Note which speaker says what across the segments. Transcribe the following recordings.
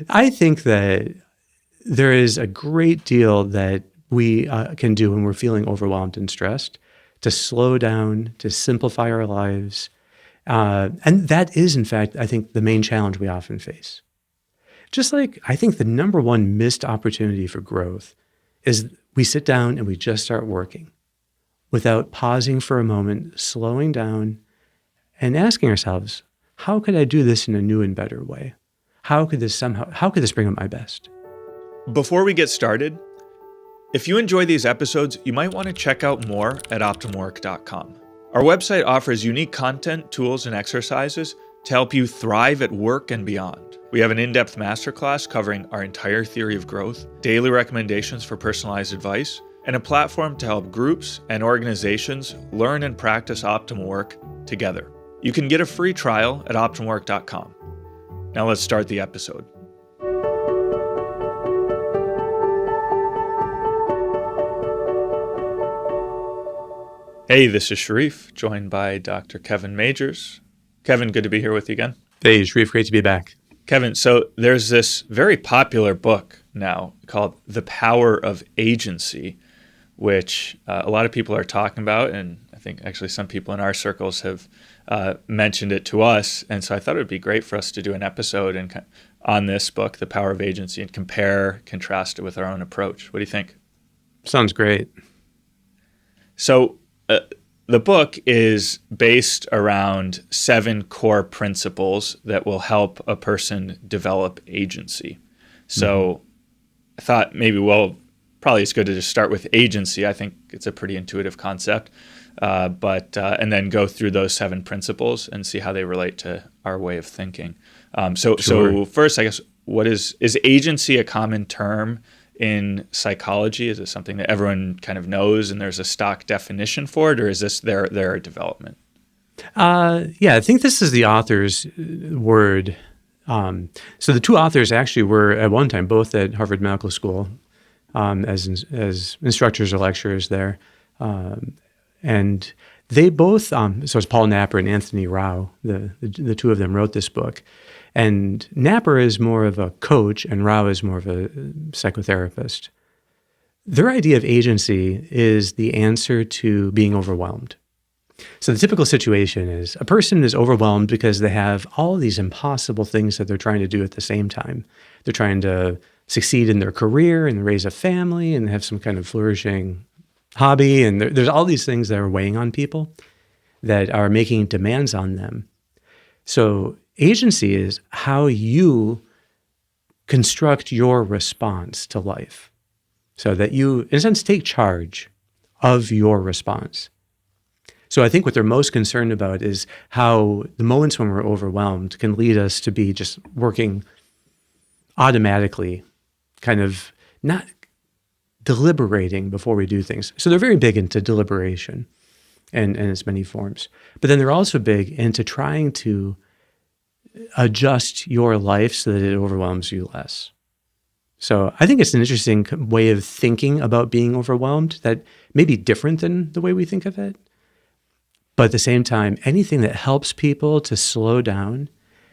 Speaker 1: I think that there is a great deal that we can do when we're feeling overwhelmed and stressed to slow down, to simplify our lives. And that is, in fact, I think the main challenge we often face. Just like I think the number one missed opportunity for growth is we sit down and we just start working without pausing for a moment, slowing down and asking ourselves, how could I do this in a new and better way? How could this bring out my best?
Speaker 2: Before we get started, if you enjoy these episodes, you might want to check out more at OptimalWork.com. Our website offers unique content, tools, and exercises to help you thrive at work and beyond. We have an in-depth masterclass covering our entire theory of growth, daily recommendations for personalized advice, and a platform to help groups and organizations learn and practice optimal work together. You can get a free trial at OptimalWork.com. Now let's start the episode. Hey, this is Sharif, joined by Dr. Kevin Majors. Kevin, good to be here with you again.
Speaker 1: Hey, Sharif, great to be back.
Speaker 2: Kevin, so there's this very popular book now called The Power of Agency, which a lot of people are talking about, and I think actually some people in our circles have mentioned it to us. And so I thought it would be great for us to do an episode on this book, The Power of Agency, and contrast it with our own approach. What do you think?
Speaker 1: Sounds great.
Speaker 2: So the book is based around 7 core principles that will help a person develop agency. So I thought probably it's good to just start with agency. I think it's a pretty intuitive concept, and then go through those 7 principles and see how they relate to our way of thinking. So first, I guess, is agency a common term in psychology? Is it something that everyone kind of knows and there's a stock definition for it, or is this their development?
Speaker 1: Yeah, I think this is the author's word. So the 2 authors actually were at one time both at Harvard Medical School as instructors or lecturers there. And they both, so it's Paul Napper and Anthony Rao, the 2 of them wrote this book. And Napper is more of a coach and Rao is more of a psychotherapist. Their idea of agency is the answer to being overwhelmed. So the typical situation is a person is overwhelmed because they have all these impossible things that they're trying to do at the same time. They're trying to succeed in their career and raise a family and have some kind of flourishing hobby. And there's all these things that are weighing on people that are making demands on them. So agency is how you construct your response to life so that you, in a sense, take charge of your response. So I think what they're most concerned about is how the moments when we're overwhelmed can lead us to be just working automatically, kind of not deliberating before we do things. So they're very big into deliberation and its many forms. But then they're also big into trying to adjust your life so that it overwhelms you less. So I think it's an interesting way of thinking about being overwhelmed that may be different than the way we think of it. But at the same time, anything that helps people to slow down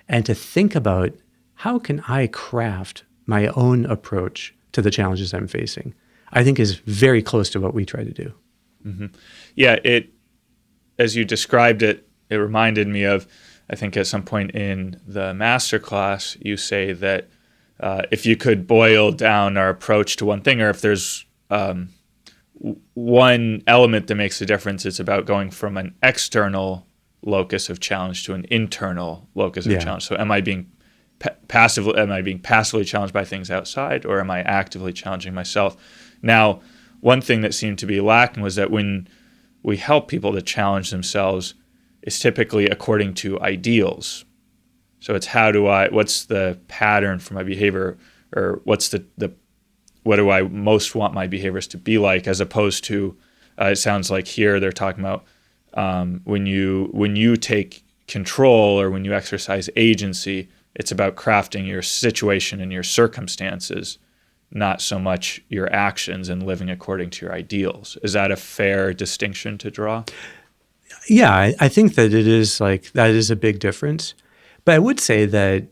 Speaker 1: and to think about how can I craft my own approach to the challenges I'm facing, I think is very close to what we try to do.
Speaker 2: Mm-hmm. Yeah, as you described it, it reminded me of, I think at some point in the masterclass, you say that if you could boil down our approach to one thing, or if there's one element that makes a difference, it's about going from an external locus of challenge to an internal locus of challenge. So am I being passively challenged by things outside, or am I actively challenging myself? Now, one thing that seemed to be lacking was that when we help people to challenge themselves, it's typically according to ideals. So it's what's the pattern for my behavior, or what do I most want my behaviors to be like, as opposed to, it sounds like here they're talking about when you take control or when you exercise agency, it's about crafting your situation and your circumstances, not so much your actions and living according to your ideals. Is that a fair distinction to draw?
Speaker 1: Yeah, I think that that is a big difference. But I would say that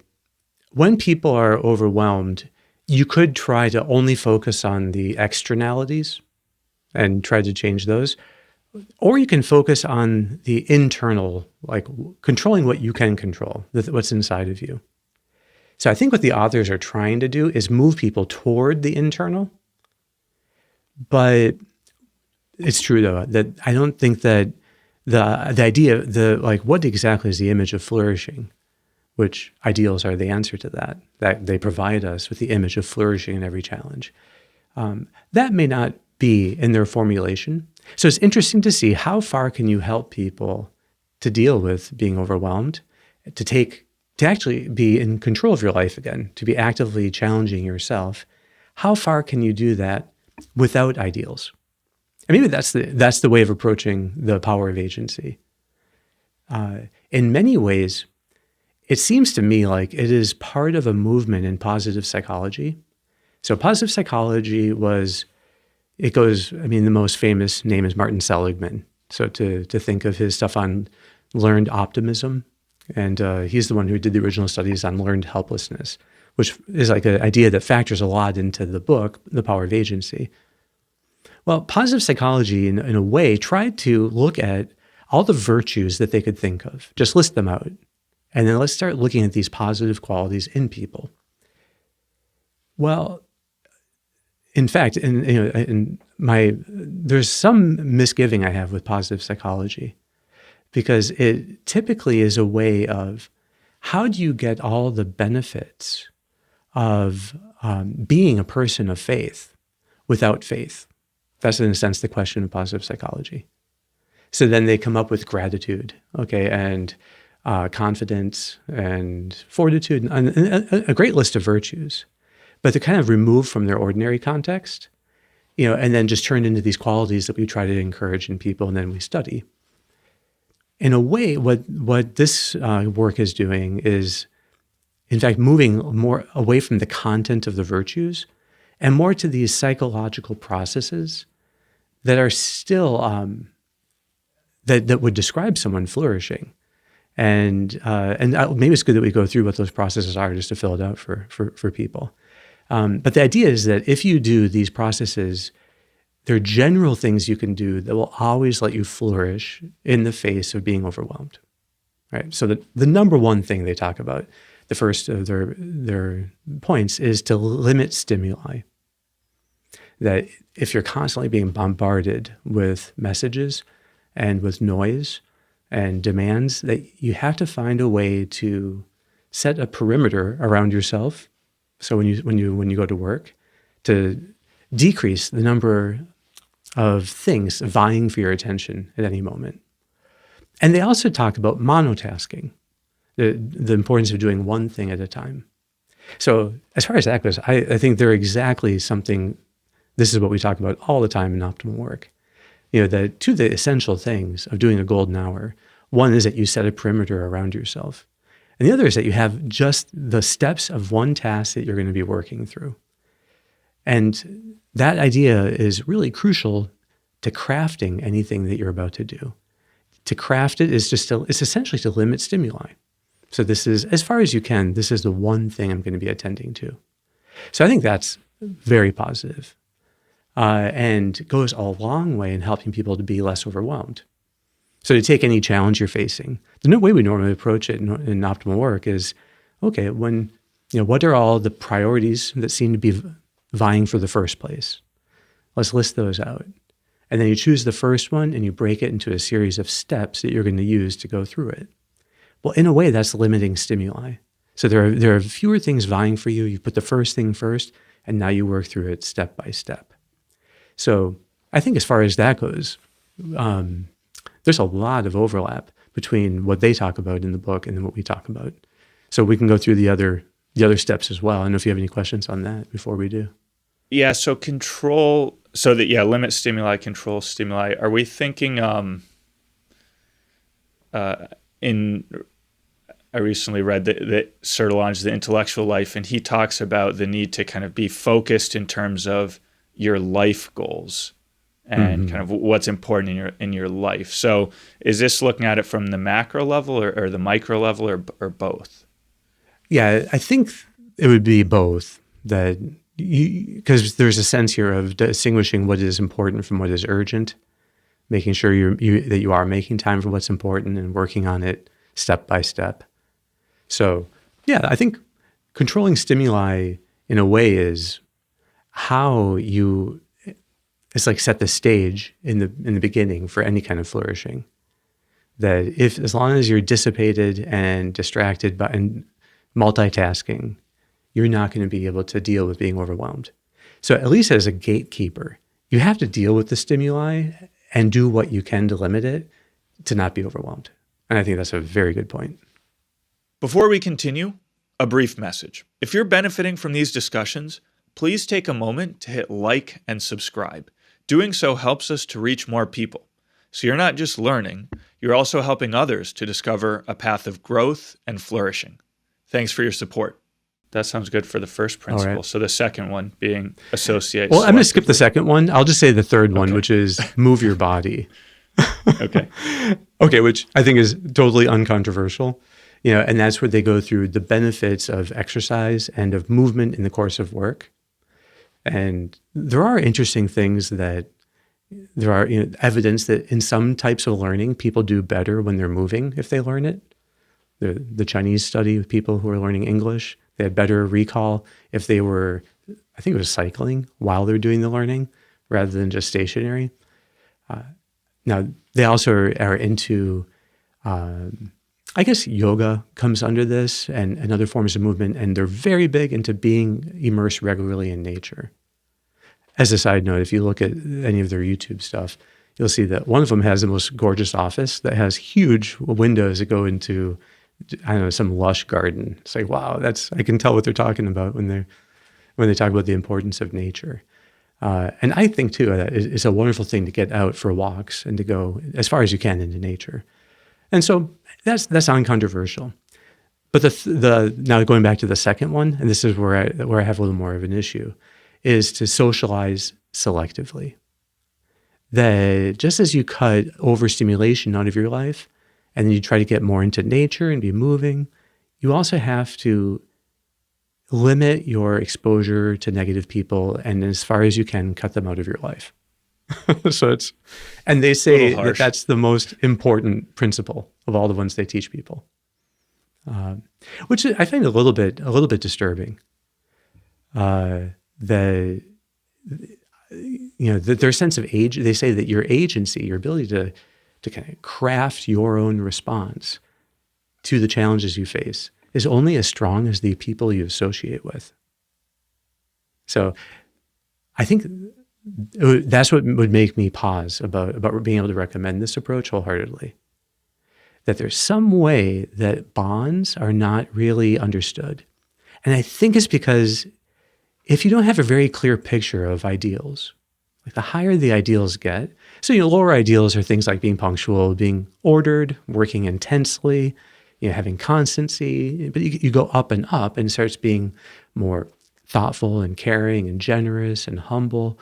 Speaker 1: when people are overwhelmed, you could try to only focus on the externalities and try to change those. Or you can focus on the internal, like controlling what you can control, what's inside of you. So I think what the authors are trying to do is move people toward the internal. But it's true, though, that I don't think that the idea, what exactly is the image of flourishing, which ideals are the answer to that they provide us with the image of flourishing in every challenge. That may not be in their formulation. So it's interesting to see how far can you help people to deal with being overwhelmed, to actually be in control of your life again, to be actively challenging yourself. How far can you do that without ideals? And maybe that's the way of approaching the power of agency. In many ways, it seems to me like it is part of a movement in positive psychology. So positive psychology the most famous name is Martin Seligman. So to think of his stuff on learned optimism, and he's the one who did the original studies on learned helplessness, which is like an idea that factors a lot into the book, The Power of Agency. Well, positive psychology, in a way, tried to look at all the virtues that they could think of, just list them out. And then let's start looking at these positive qualities in people. Well, in fact, there's some misgiving I have with positive psychology, because it typically is a way of how do you get all the benefits of being a person of faith without faith? That's, in a sense, the question of positive psychology. So then they come up with gratitude, and confidence and fortitude, and a great list of virtues. But they're kind of removed from their ordinary context, and then just turned into these qualities that we try to encourage in people, and then we study. In a way, what this work is doing is, in fact, moving more away from the content of the virtues and more to these psychological processes that are still, that would describe someone flourishing. And maybe it's good that we go through what those processes are just to fill it out for people. But the idea is that if you do these processes, there are general things you can do that will always let you flourish in the face of being overwhelmed, right? So the number one thing they talk about, the first of their points, is to limit stimuli. That if you're constantly being bombarded with messages and with noise and demands, that you have to find a way to set a perimeter around yourself. So when you go to work, to decrease the number of things vying for your attention at any moment. And they also talk about monotasking, the importance of doing one thing at a time. So as far as that goes, I think they're exactly something. This is what we talk about all the time in Optimal Work. The essential things of doing a golden hour. One is that you set a perimeter around yourself. And the other is that you have just the steps of one task that you're going to be working through. And that idea is really crucial to crafting anything that you're about to do. To craft it is it's essentially to limit stimuli. So this is, as far as you can, this is the one thing I'm going to be attending to. So I think that's very positive. And goes a long way in helping people to be less overwhelmed. So to take any challenge you're facing, the way we normally approach it in Optimal Work is, okay, what are all the priorities that seem to be vying for the first place? Let's list those out. And then you choose the first one and you break it into a series of steps that you're going to use to go through it. Well, in a way, that's limiting stimuli. So there are fewer things vying for you. You put the first thing first, and now you work through it step by step. So I think as far as that goes, there's a lot of overlap between what they talk about in the book and then what we talk about. So we can go through the other steps as well. I don't know if you have any questions on that before we do.
Speaker 2: Yeah, so limit stimuli, control stimuli. Are we thinking I recently read that Sertalon's The Intellectual Life, and he talks about the need to kind of be focused in terms of your life goals and kind of what's important in your life. So is this looking at it from the macro level or the micro level or both?
Speaker 1: Yeah, I think it would be both. That because there's a sense here of distinguishing what is important from what is urgent, making sure that you are making time for what's important and working on it step by step. So, yeah, I think controlling stimuli in a way is how you, it's like set the stage in the beginning for any kind of flourishing. That if, as long as you're dissipated and distracted and multitasking, you're not going to be able to deal with being overwhelmed. So at least as a gatekeeper, you have to deal with the stimuli and do what you can to limit it to not be overwhelmed. And I think that's a very good point.
Speaker 2: Before we continue, a brief message. If you're benefiting from these discussions, please take a moment to hit like and subscribe. Doing so helps us to reach more people. So you're not just learning, you're also helping others to discover a path of growth and flourishing. Thanks for your support. That sounds good for the first principle.
Speaker 1: Right.
Speaker 2: So the second one being associate.
Speaker 1: Well, I'm going to skip the second one. I'll just say the third one, which is move your body.
Speaker 2: Okay.
Speaker 1: Okay, which I think is totally uncontroversial. And that's where they go through the benefits of exercise and of movement in the course of work. And there are interesting things that there are evidence that in some types of learning, people do better when they're moving if they learn it. The Chinese study with people who are learning English, they had better recall if they were, I think it was cycling while they're doing the learning rather than just stationary. Now, they also are into, I guess yoga comes under this and other forms of movement, and they're very big into being immersed regularly in nature. As a side note, if you look at any of their YouTube stuff, you'll see that one of them has the most gorgeous office that has huge windows that go into, I don't know, some lush garden. It's like, wow, I can tell what they're talking about when they talk about the importance of nature. And I think too that it's a wonderful thing to get out for walks and to go as far as you can into nature. And so that's uncontroversial. But now going back to the second one, and this is where I have a little more of an issue, is to socialize selectively. That just as you cut overstimulation out of your life, and then you try to get more into nature and be moving, you also have to limit your exposure to negative people, and as far as you can, cut them out of your life. And they say that that's the most important principle of all the ones they teach people, which I find a little bit disturbing. Their sense of age. They say that your agency, your ability to kind of craft your own response to the challenges you face, is only as strong as the people you associate with. So, I think that's what would make me pause about being able to recommend this approach wholeheartedly. That there's some way that bonds are not really understood. And I think it's because if you don't have a very clear picture of ideals, like the higher the ideals get, so lower ideals are things like being punctual, being ordered, working intensely, having constancy, but you go up and it starts being more thoughtful and caring and generous and humble.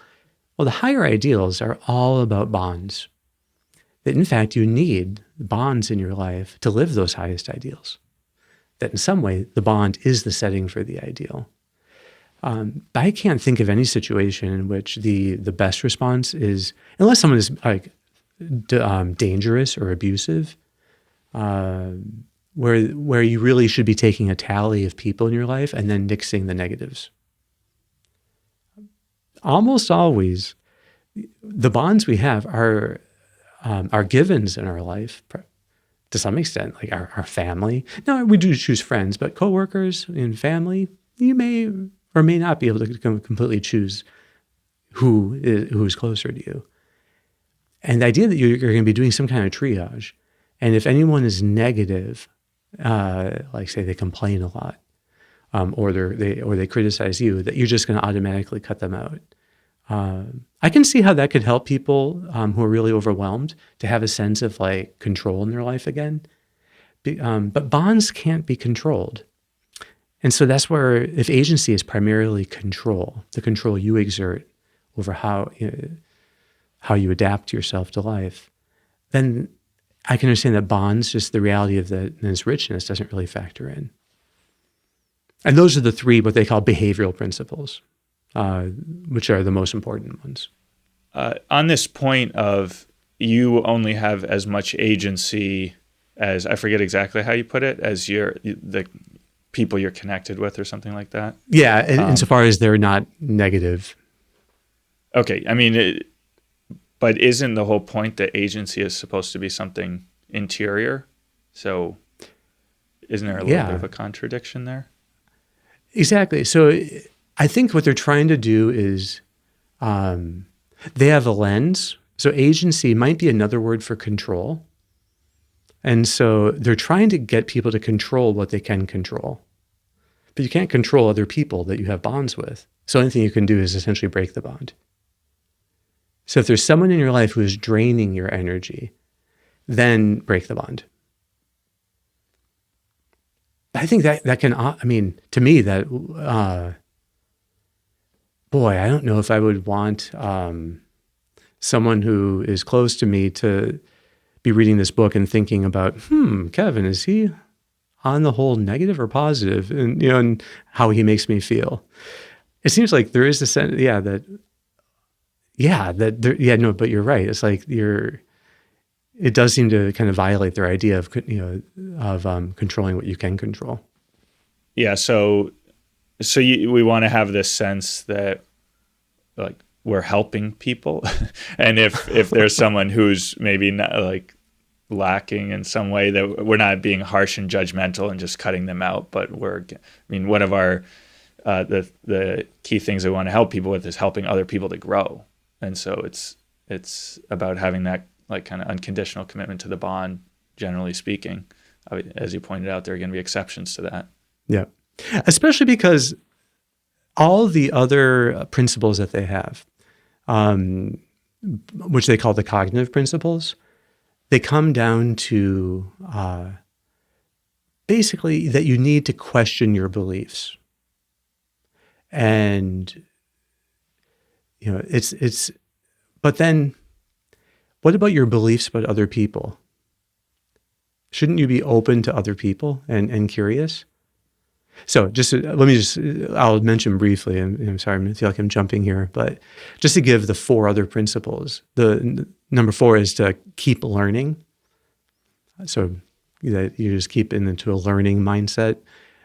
Speaker 1: Well, the higher ideals are all about bonds. That in fact, you need bonds in your life to live those highest ideals. That in some way, the bond is the setting for the ideal. I can't think of any situation in which the best response is, unless someone is like dangerous or abusive, where you really should be taking a tally of people in your life and then nixing the negatives. Almost always, the bonds we have are givens in our life to some extent, like our family. Now, we do choose friends, but coworkers and family, you may or may not be able to completely choose who's closer to you. And the idea that you're going to be doing some kind of triage, and if anyone is negative, like say they complain a lot, or they criticize you, that you're just going to automatically cut them out. I can see how that could help people who are really overwhelmed to have a sense of like control in their life again. But bonds can't be controlled. And so that's where, if agency is primarily control, the control you exert over how you adapt yourself to life, then I can understand that bonds, just the reality of its richness, doesn't really factor in. And those are the three, what they call behavioral principles, which are the most important ones.
Speaker 2: On this point of you only have as much agency as, I forget exactly how you put it, as the people you're connected with or something like that.
Speaker 1: Yeah, insofar as they're not negative.
Speaker 2: Okay, I mean, but isn't the whole point that agency is supposed to be something interior? So isn't there a little bit of a contradiction there?
Speaker 1: Exactly. So I think what they're trying to do is they have a lens. So agency might be another word for control. And so they're trying to get people to control what they can control. But you can't control other people that you have bonds with. So anything you can do is essentially break the bond. So if there's someone in your life who is draining your energy, then break the bond. I think that can, to me, that, boy, I don't know if I would want someone who is close to me to be reading this book and thinking about, Kevin, is he on the whole negative or positive? And, and how he makes me feel. It seems like there is a sense, but you're right. It's like it does seem to kind of violate their idea of, controlling what you can control.
Speaker 2: Yeah. So we want to have this sense that like we're helping people. And if there's someone who's maybe not like lacking in some way, that we're not being harsh and judgmental and just cutting them out, but one of our, the key things we want to help people with is helping other people to grow. And so it's about having that like kind of unconditional commitment to the bond, generally speaking. As you pointed out, there are going to be exceptions to that.
Speaker 1: Yeah. Especially because all the other principles that they have, which they call the cognitive principles, they come down to basically that you need to question your beliefs. And, but then what about your beliefs about other people? Shouldn't you be open to other people and curious? So I'll mention briefly, and I'm sorry, I feel like I'm jumping here, but just to give the 4 other principles. The number 4 is to keep learning. So that you just keep into a learning mindset.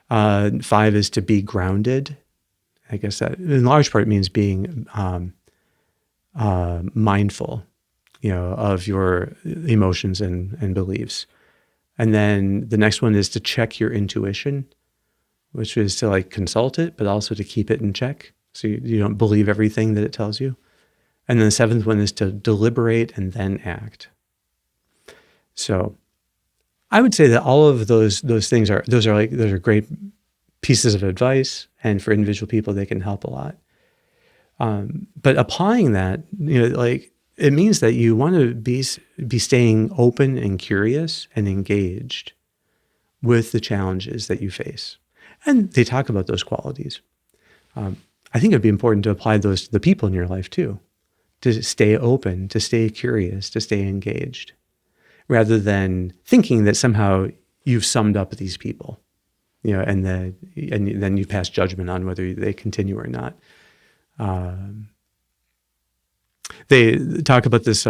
Speaker 1: 5 is to be grounded. I guess that in large part means being mindful, of your emotions and beliefs. And then the next one is to check your intuition, which is to like consult it, but also to keep it in check. So you don't believe everything that it tells you. And then the 7th one is to deliberate and then act. So I would say that all of those things are great pieces of advice, and for individual people, they can help a lot. But applying that, it means that you want to be staying open and curious and engaged with the challenges that you face. And they talk about those qualities. I think it'd be important to apply those to the people in your life too, to stay open, to stay curious, to stay engaged, rather than thinking that somehow you've summed up these people, and then you pass judgment on whether they continue or not. They talk about this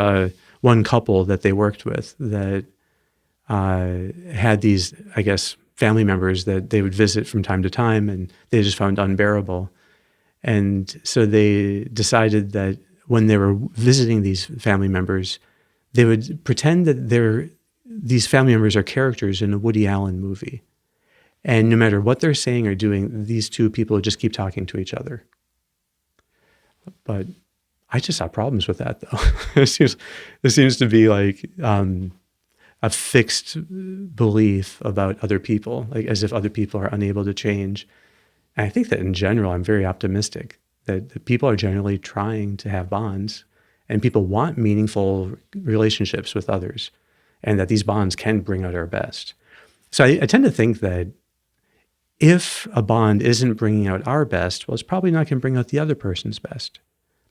Speaker 1: one couple that they worked with that had these, I guess, family members that they would visit from time to time, and they just found unbearable. And so they decided that when they were visiting these family members, they would pretend that these family members are characters in a Woody Allen movie. And no matter what they're saying or doing, these two people would just keep talking to each other. But I just saw problems with that, though. It seems to be like a fixed belief about other people, like as if other people are unable to change. And I think that in general, I'm very optimistic that people are generally trying to have bonds, and people want meaningful relationships with others, and that these bonds can bring out our best. So I tend to think that if a bond isn't bringing out our best, well, it's probably not going to bring out the other person's best.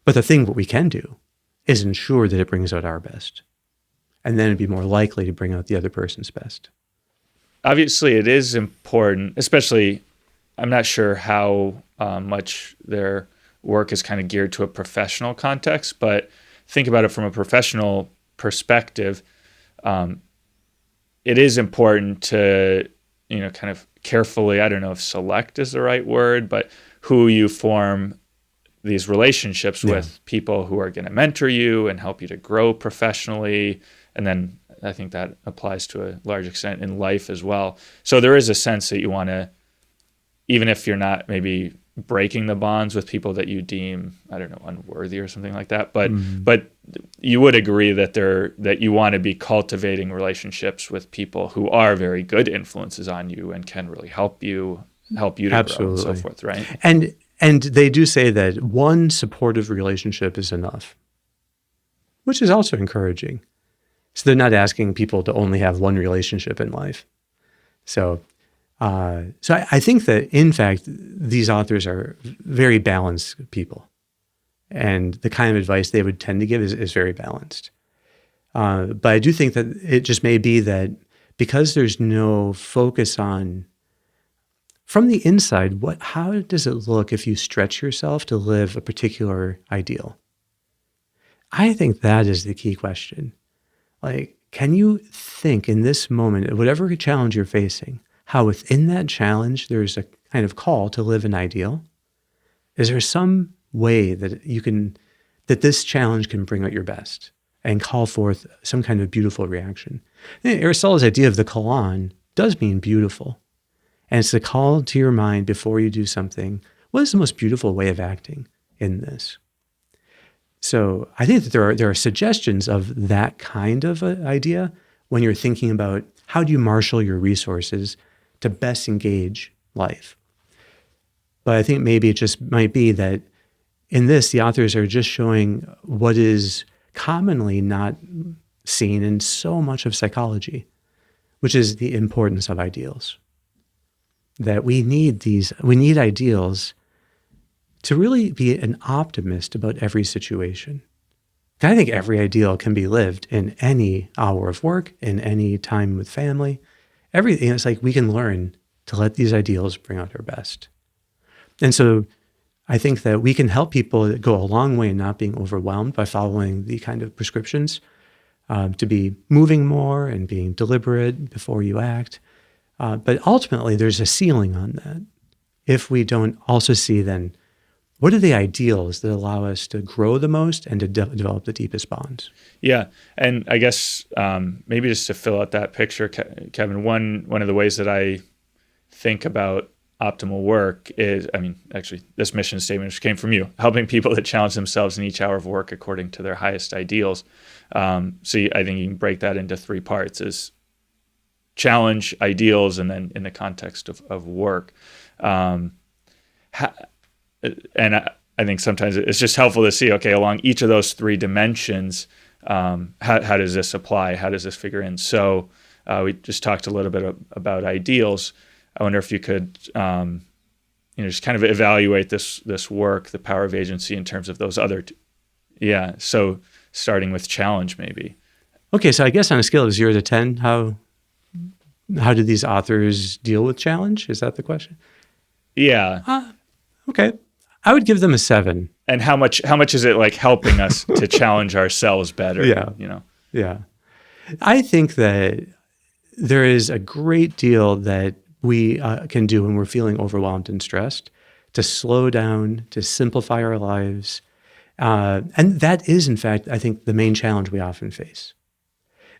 Speaker 1: But the thing what we can do is ensure that it brings out our best. And then it'd be more likely to bring out the other person's best.
Speaker 2: Obviously, it is important, especially I'm not sure how much their work is kind of geared to a professional context, but think about it from a professional perspective. It is important to, kind of carefully, I don't know if select is the right word, but who you form these relationships with, people who are going to mentor you and help you to grow professionally. And then I think that applies to a large extent in life as well. So there is a sense that you want to, even if you're not maybe breaking the bonds with people that you deem, I don't know, unworthy or something like that, but you would agree that you want to be cultivating relationships with people who are very good influences on you and can really help you to
Speaker 1: Absolutely.
Speaker 2: grow and so forth, right?
Speaker 1: And they do say that one supportive relationship is enough, which is also encouraging. So they're not asking people to only have one relationship in life. So I think that, in fact, these authors are very balanced people. And the kind of advice they would tend to give is very balanced. But I do think that it just may be that because there's no focus on, from the inside, how does it look if you stretch yourself to live a particular ideal? I think that is the key question. Like, can you think in this moment, whatever challenge you're facing, how within that challenge there's a kind of call to live an ideal? Is there some way that this challenge can bring out your best and call forth some kind of beautiful reaction? Aristotle's idea of the koan does mean beautiful. And it's the call to your mind before you do something. What is the most beautiful way of acting in this? So I think that there are suggestions of that kind of idea when you're thinking about how do you marshal your resources to best engage life. But I think maybe it just might be that in this, the authors are just showing what is commonly not seen in so much of psychology, which is the importance of ideals. That we need ideals to really be an optimist about every situation. I think every ideal can be lived in any hour of work, in any time with family. Everything. It's like we can learn to let these ideals bring out our best. And so I think that we can help people go a long way in not being overwhelmed by following the kind of prescriptions, to be moving more and being deliberate before you act. But ultimately, there's a ceiling on that. If we don't also see then, what are the ideals that allow us to grow the most and to develop the deepest bonds? Yeah.
Speaker 2: And I guess maybe just to fill out that picture, Kevin, one of the ways that I think about optimal work is, actually, this mission statement which came from you, helping people to challenge themselves in each hour of work according to their highest ideals. I think you can break that into three parts: is challenge, ideals, and then in the context of work. And I think sometimes it's just helpful to see, okay, along each of those three dimensions, how does this apply? How does this figure in? So we just talked a little bit about ideals. I wonder if you could, just kind of evaluate this work, the power of agency, in terms of those other two. Yeah. So starting with challenge, maybe.
Speaker 1: Okay. So I guess on a scale of 0 to 10, how do these authors deal with challenge? Is that the question?
Speaker 2: Yeah.
Speaker 1: Okay. I would give them a 7.
Speaker 2: And how much is it like helping us to challenge ourselves better?
Speaker 1: Yeah. Yeah. I think that there is a great deal that we can do when we're feeling overwhelmed and stressed to slow down, to simplify our lives. And that is, in fact, I think, the main challenge we often face.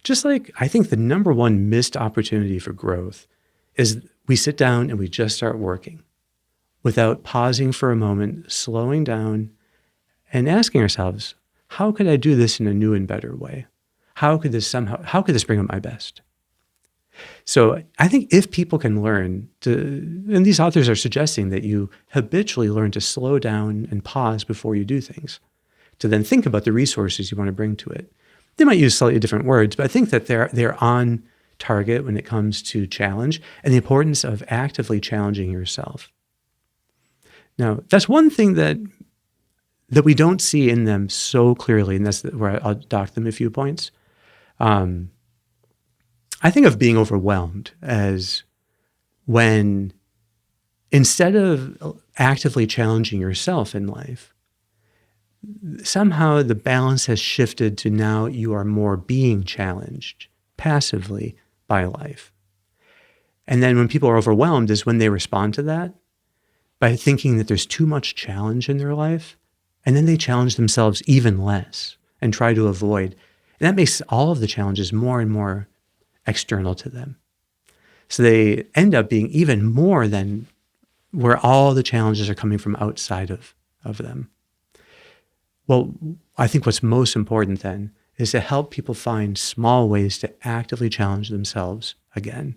Speaker 1: Just like I think the number one missed opportunity for growth is we sit down and we just start working without pausing for a moment, slowing down and asking ourselves, how could I do this in a new and better way? How could this bring out my best? So I think if people can learn to, and these authors are suggesting that you habitually learn to slow down and pause before you do things, to then think about the resources you want to bring to it. They might use slightly different words, but I think that they're on target when it comes to challenge and the importance of actively challenging yourself. Now, that's one thing that we don't see in them so clearly, and that's where I'll dock them a few points. I think of being overwhelmed as when instead of actively challenging yourself in life, somehow the balance has shifted to now you are more being challenged passively by life. And then when people are overwhelmed is when they respond to that by thinking that there's too much challenge in their life. And then they challenge themselves even less and try to avoid. And that makes all of the challenges more and more external to them. So they end up being even more than where all the challenges are coming from outside of them. Well, I think what's most important then is to help people find small ways to actively challenge themselves again.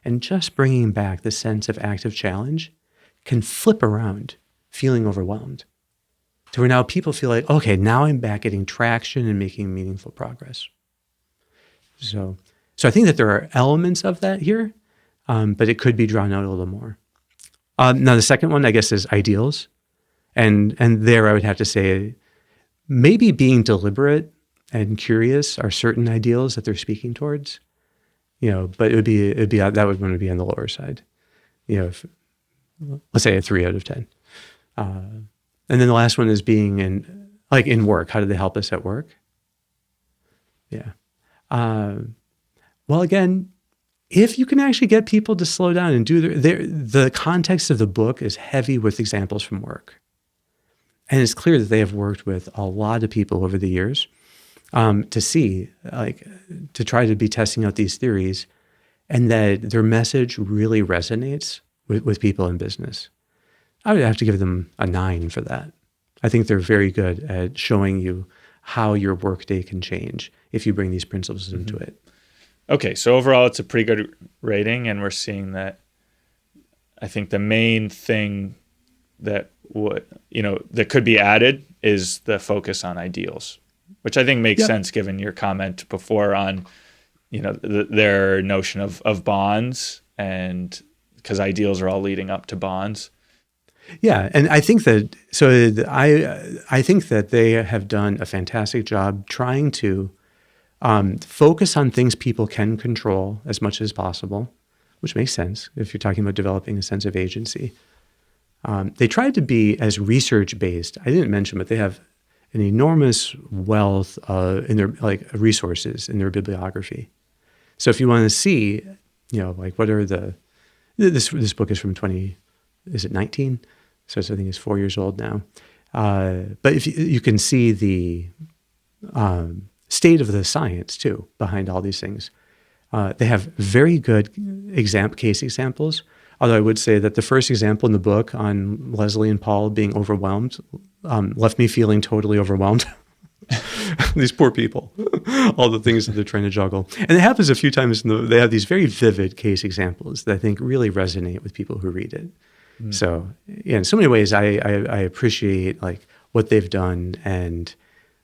Speaker 1: And just bringing back the sense of active challenge can flip around feeling overwhelmed to where now people feel like, okay, now I'm back getting traction and making meaningful progress. So I think that there are elements of that here, but it could be drawn out a little more. Now, the second one, I guess, is ideals. And there I would have to say, maybe being deliberate and curious are certain ideals that they're speaking towards, but it'd be that would want to be on the lower side, if, let's say a 3 out of 10. And then the last one is being in work. How do they help us at work? Yeah. Well, again, if you can actually get people to slow down and do the context of the book is heavy with examples from work. And it's clear that they have worked with a lot of people over the years to try to be testing out these theories, and that their message really resonates with people in business. I would have to give them a 9 for that. I think they're very good at showing you how your workday can change if you bring these principles into it.
Speaker 2: Okay, so overall, it's a pretty good rating, and we're seeing that. I think the main thing that that could be added is the focus on ideals, which I think makes sense given your comment before on, their notion of bonds, and because ideals are all leading up to bonds.
Speaker 1: Yeah, and I think that I think that they have done a fantastic job trying to focus on things people can control as much as possible, which makes sense if you're talking about developing a sense of agency. They tried to be as research-based. I didn't mention, but they have an enormous wealth in their resources in their bibliography. So if you want to see, what are this book is from 19? So I think it's 4 years old now. But if you can see the state of the science too behind all these things. They have very good case examples. Although I would say that the first example in the book on Leslie and Paul being overwhelmed left me feeling totally overwhelmed. These poor people, all the things that they're trying to juggle. And it happens a few times. They have these very vivid case examples that I think really resonate with people who read it. So in so many ways, I appreciate what they've done and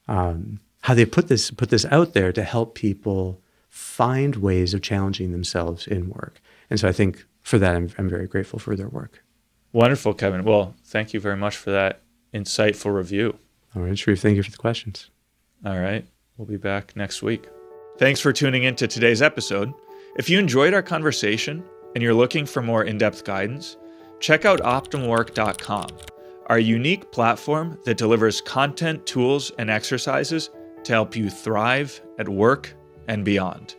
Speaker 1: how they put this out there to help people find ways of challenging themselves in work. And so I think for that, I'm very grateful for their work.
Speaker 2: Wonderful, Kevin. Well, thank you very much for that insightful review.
Speaker 1: All right, Sharif, thank you for the questions.
Speaker 2: All right, we'll be back next week. Thanks for tuning in to today's episode. If you enjoyed our conversation and you're looking for more in-depth guidance, check out OptimalWork.com, our unique platform that delivers content, tools, and exercises to help you thrive at work and beyond.